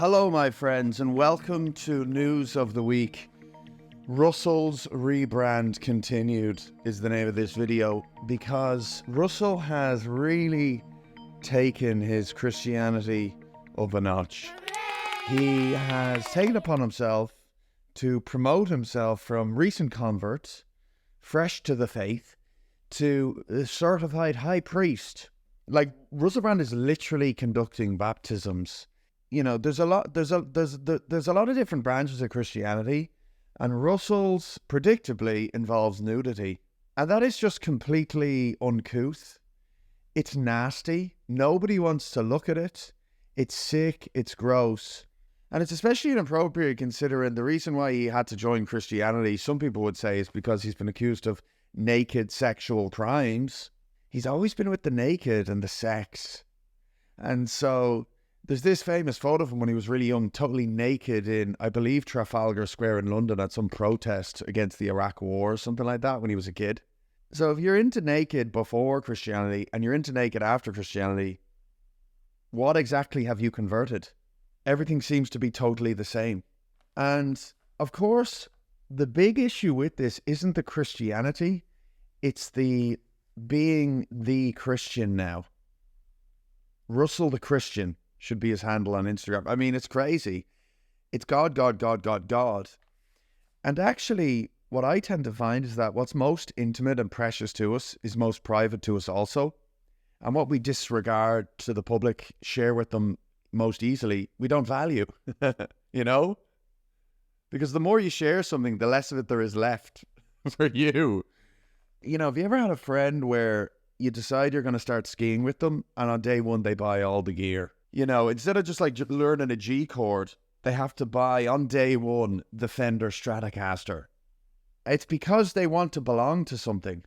Hello, my friends, and welcome to News of the Week. Russell's Rebrand Continued is the name of this video because Russell has really taken his Christianity up a notch. He has taken upon himself to promote himself from recent convert, fresh to the faith, to a certified high priest. Like, Russell Brand is literally conducting baptisms. You know, there's a lot of different branches of Christianity, and Russell's predictably involves nudity. And that is just completely uncouth. It's nasty. Nobody wants to look at it. It's sick. It's gross. And it's especially inappropriate considering the reason why he had to join Christianity, some people would say, is because he's been accused of naked sexual crimes. He's always been with the naked and the sex. And so there's this famous photo of him when he was really young, totally naked in, I believe, Trafalgar Square in London at some protest against the Iraq War or something like that when he was a kid. So if you're into naked before Christianity and you're into naked after Christianity, what exactly have you converted? Everything seems to be totally the same. And of course, the big issue with this isn't the Christianity, it's the being the Christian now. Russell the Christian should be his handle on Instagram. I mean, it's crazy. It's God, God, God, God, God. And actually, what I tend to find is that what's most intimate and precious to us is most private to us also. And what we disregard to the public, share with them most easily, we don't value, you know? Because the more you share something, the less of it there is left for you. You know, have you ever had a friend where you decide you're going to start skiing with them and on day one they buy all the gear? You know, instead of just like learning a G chord, they have to buy on day one the Fender Stratocaster. It's because they want to belong to something,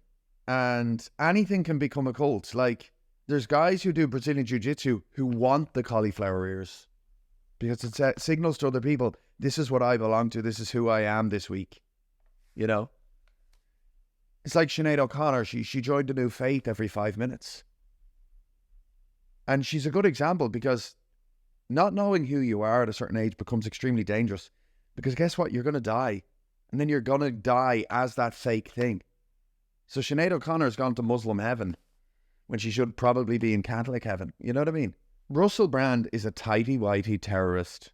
and anything can become a cult. Like, there's guys who do Brazilian Jiu-Jitsu who want the cauliflower ears because it signals to other people, this is what I belong to, this is who I am this week, you know? It's like Sinead O'Connor, she joined a new faith every 5 minutes. And she's a good example because not knowing who you are at a certain age becomes extremely dangerous. Because guess what? You're going to die. And then you're going to die as that fake thing. So Sinead O'Connor has gone to Muslim heaven when she should probably be in Catholic heaven. You know what I mean? Russell Brand is a tighty-whitey terrorist.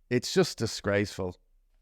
It's just disgraceful.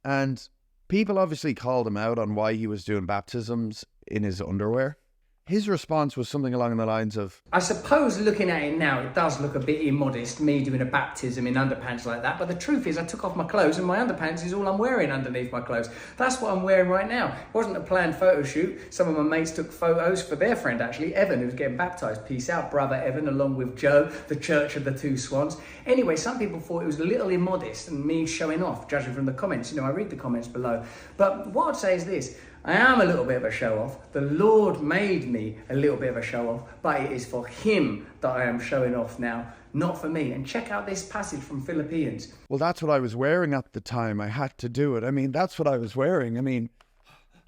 And people obviously called him out on why he was doing baptisms in his underwear. His response was something along the lines of, I suppose looking at it now, it does look a bit immodest, me doing a baptism in underpants like that. But the truth is I took off my clothes and my underpants is all I'm wearing underneath my clothes. That's what I'm wearing right now. It wasn't a planned photo shoot. Some of my mates took photos for their friend, actually, Evan, who's getting baptised. Peace out, brother Evan, along with Joe, the Church of the Two Swans. Anyway, some people thought it was a little immodest and me showing off, judging from the comments. You know, I read the comments below. But what I'd say is this. I am a little bit of a show-off. The Lord made me a little bit of a show-off, but it is for him that I am showing off now, not for me. And check out this passage from Philippians. Well, that's what I was wearing at the time. I had to do it. I mean, that's what I was wearing. I mean,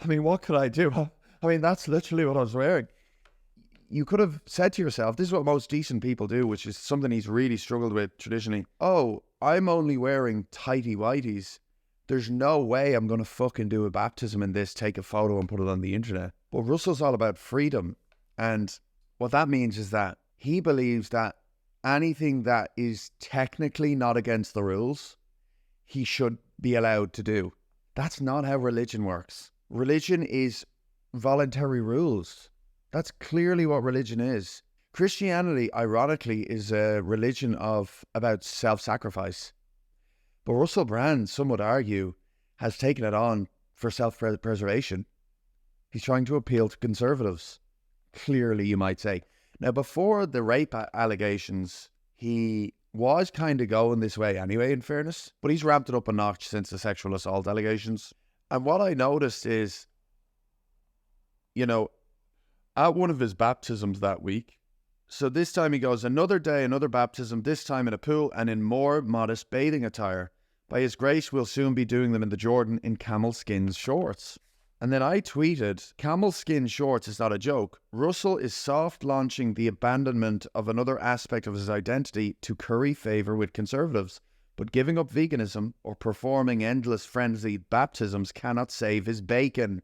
what could I do? I mean, that's literally what I was wearing. You could have said to yourself, this is what most decent people do, which is something he's really struggled with traditionally. Oh, I'm only wearing tighty-whities. There's no way I'm going to fucking do a baptism in this, take a photo and put it on the internet. But Russell's all about freedom. And what that means is that he believes that anything that is technically not against the rules, he should be allowed to do. That's not how religion works. Religion is voluntary rules. That's clearly what religion is. Christianity, ironically, is a religion about self-sacrifice. But Russell Brand, some would argue, has taken it on for self-preservation. He's trying to appeal to conservatives, clearly, you might say. Now, before the rape allegations, he was kind of going this way anyway, in fairness, but he's ramped it up a notch since the sexual assault allegations. And what I noticed is, you know, at one of his baptisms that week, so this time he goes, another day, another baptism, this time in a pool and in more modest bathing attire. By his grace, we'll soon be doing them in the Jordan in camel skin shorts. And then I tweeted, camel skin shorts is not a joke. Russell is soft launching the abandonment of another aspect of his identity to curry favour with conservatives. But giving up veganism or performing endless frenzied baptisms cannot save his bacon.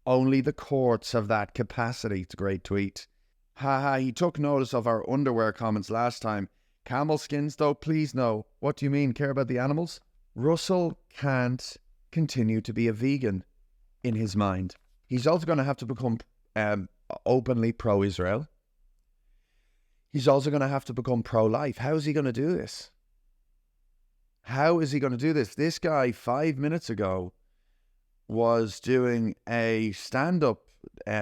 Only the courts have that capacity. It's a great tweet. Haha, he took notice of our underwear comments last time. Camel skins though, please no. What do you mean, care about the animals? Russell can't continue to be a vegan in his mind. He's also going to have to become openly pro-Israel. He's also going to have to become pro-life. How is he going to do this? How is he going to do this? This guy 5 minutes ago was doing a stand-up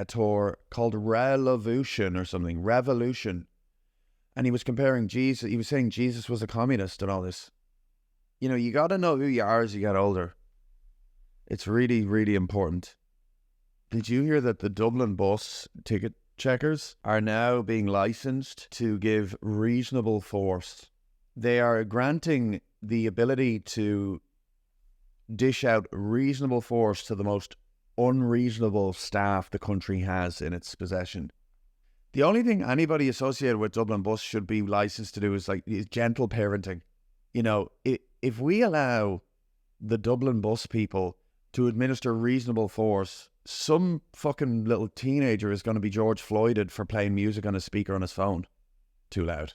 tour called Revolution or something, Revolution. And he was comparing Jesus. He was saying Jesus was a communist and all this. You know, you got to know who you are as you get older. It's really, really important. Did you hear that the Dublin bus ticket checkers are now being licensed to give reasonable force? They are granting the ability to dish out reasonable force to the most unreasonable staff the country has in its possession. The only thing anybody associated with Dublin bus should be licensed to do is gentle parenting. You know, if we allow the Dublin bus people to administer reasonable force, some fucking little teenager is going to be George Floyded for playing music on a speaker on his phone too loud.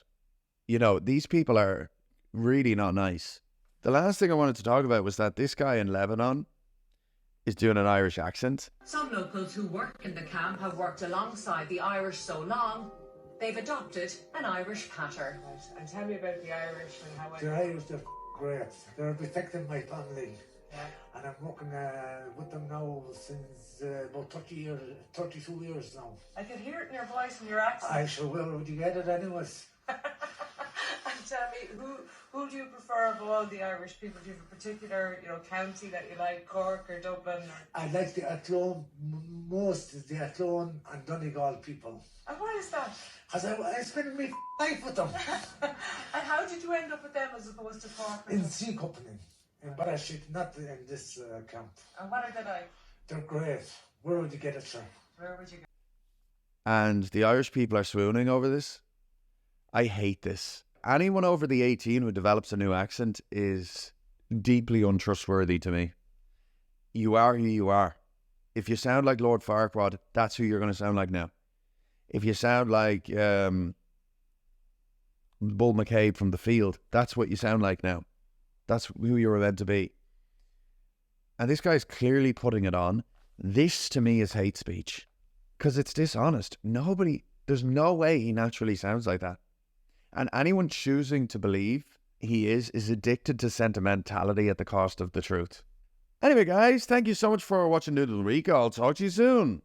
You know, these people are really not nice. The last thing I wanted to talk about was that this guy in Lebanon is doing an Irish accent. Some locals who work in the camp have worked alongside the Irish so long, they've adopted an Irish patter. And tell me about the Irish and how The Irish, they're great. They're protecting my family. Yeah. And I'm working with them now since about 32 years now. I can hear it in your voice and your accent. I sure will. Would you get it anyways? And tell me, who do you prefer of all the Irish people? Do you have a particular, county that you like, Cork or Dublin? I like the Athlone, most the Athlone and Donegal people. And why is that? Because I spent my life with them. And how did you end up with them as opposed to Cork? In Sea Company. In Barashik, not in this camp. And what are they like? They're great. Where would you get it, sir? Where would you go? And the Irish people are swooning over this. I hate this. Anyone over the 18 who develops a new accent is deeply untrustworthy to me. You are who you are. If you sound like Lord Farquaad, that's who you're going to sound like now. If you sound like Bull McCabe from The Field, that's what you sound like now. That's who you were meant to be. And this guy's clearly putting it on. This, to me, is hate speech. Because it's dishonest. There's no way he naturally sounds like that. And anyone choosing to believe he is addicted to sentimentality at the cost of the truth. Anyway, guys, thank you so much for watching Noodle Week. I'll talk to you soon.